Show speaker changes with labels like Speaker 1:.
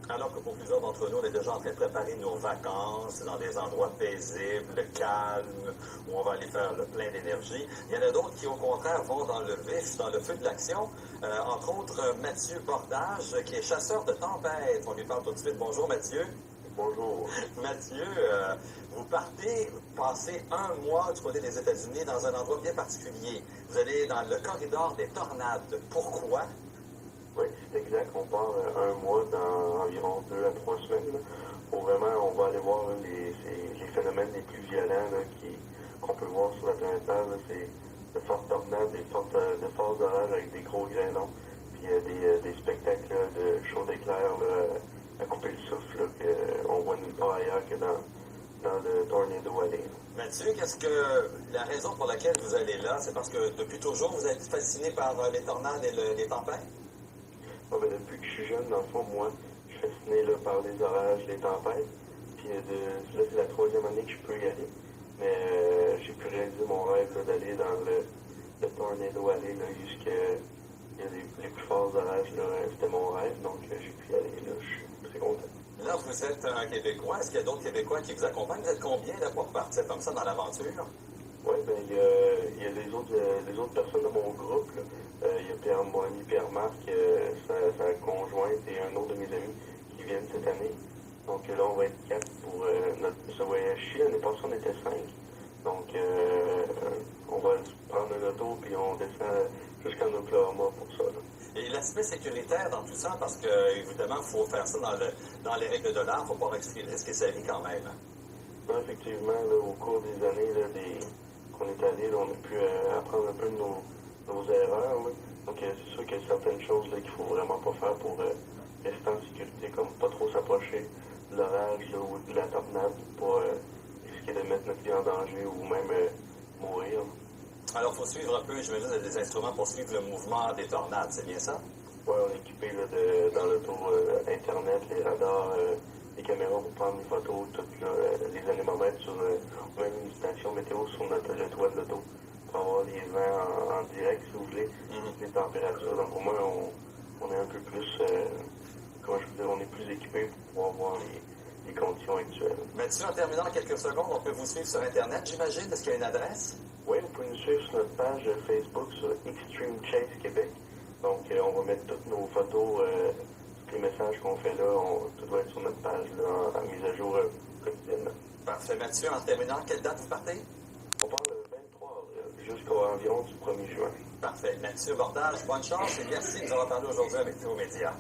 Speaker 1: Alors que pour plusieurs d'entre nous, on est déjà en train de préparer nos vacances dans des endroits paisibles, calmes, où on va aller faire le plein d'énergie. Il y en a d'autres qui, au contraire, vont dans le vif, dans le feu de l'action. Entre autres, Mathieu Bordage, qui est chasseur de tempêtes. On lui parle tout de suite. Bonjour, Mathieu.
Speaker 2: Bonjour.
Speaker 1: Mathieu, vous partez passer un mois du côté des États-Unis dans un endroit bien particulier. Vous allez dans le corridor des tornades. Pourquoi?
Speaker 2: Oui, c'est exact. On part un mois dans environ 2 à 3 semaines. Où vraiment, on va aller voir là, les phénomènes les plus violents qu'on peut voir sur la planète Terre. C'est de fortes tornades, de forts orages avec des gros grêlons, puis des spectacles là, de shows d'éclairs à couper le souffle qu'on voit nulle part ailleurs que dans le Tornado Alley.
Speaker 1: Mathieu, qu'est-ce que la raison pour laquelle vous allez là, c'est parce que depuis toujours vous êtes fasciné par les tornades et les tempêtes?
Speaker 2: Ah, ben, depuis que je suis jeune, dans le fond, moi, je suis fasciné là, par les orages, les tempêtes. Puis là, c'est la 3e année que je peux y aller. Mais j'ai pu réaliser mon rêve là, d'aller dans le Tornado Alley jusqu'à les plus forts orages. C'était mon rêve, donc j'ai pu y aller. Là, je suis très content.
Speaker 1: Là, vous êtes un Québécois. Est-ce qu'il y a d'autres Québécois qui vous accompagnent? Vous êtes combien là, pour partir comme ça dans l'aventure?
Speaker 2: Oui, ben il y a les autres personnes de mon groupe. Là. Il y a mon ami Pierre-Marc, sa conjointe et un autre de mes amis qui viennent cette année. Donc là, on va être 4 pour notre voyage-ci. L'année passée, on était 5. Donc on va prendre un auto puis on descend jusqu'en Oklahoma pour ça. Là.
Speaker 1: Et l'aspect sécuritaire dans tout ça, parce que évidemment, il faut faire ça dans les règles de l'art, il ne faut pas risquer sa vie quand même.
Speaker 2: Non, effectivement, là, au cours des années qu'on est allé, on a pu apprendre un peu de nos erreurs. Là. Donc c'est sûr qu'il y a certaines choses qu'il ne faut vraiment pas faire pour rester en sécurité, comme pas trop s'approcher de l'orage ou de la tornade pour pas risquer de mettre notre vie en danger ou même mourir.
Speaker 1: Alors, il faut suivre un peu, j'imagine, des instruments pour suivre le mouvement des tornades, c'est bien ça?
Speaker 2: Oui, on est équipé là, dans le tour Internet, les radars, les caméras pour prendre des photos, toutes les anémomètres sur même une station météo sur le toit de l'auto pour avoir les vents en direct, si vous voulez, les températures. Donc, au moins, on est un peu plus, comment je veux dire, on est plus équipé pour pouvoir voir les conditions actuelles.
Speaker 1: Mathieu, en terminant en quelques secondes, on peut vous suivre sur Internet, j'imagine. Est-ce qu'il y a une adresse?
Speaker 2: Oui, vous pouvez nous suivre sur notre page Facebook sur Extreme Chase Québec. Donc, on va mettre toutes nos photos, tous les messages qu'on fait là, tout doit être sur notre page là, en mise à jour quotidiennement.
Speaker 1: Parfait. Mathieu, en terminant, quelle date vous partez?
Speaker 2: On part le 23 avril jusqu'à environ du 1er juin.
Speaker 1: Parfait. Mathieu Bordage, bonne chance et merci de nous avoir parlé aujourd'hui avec nos médias.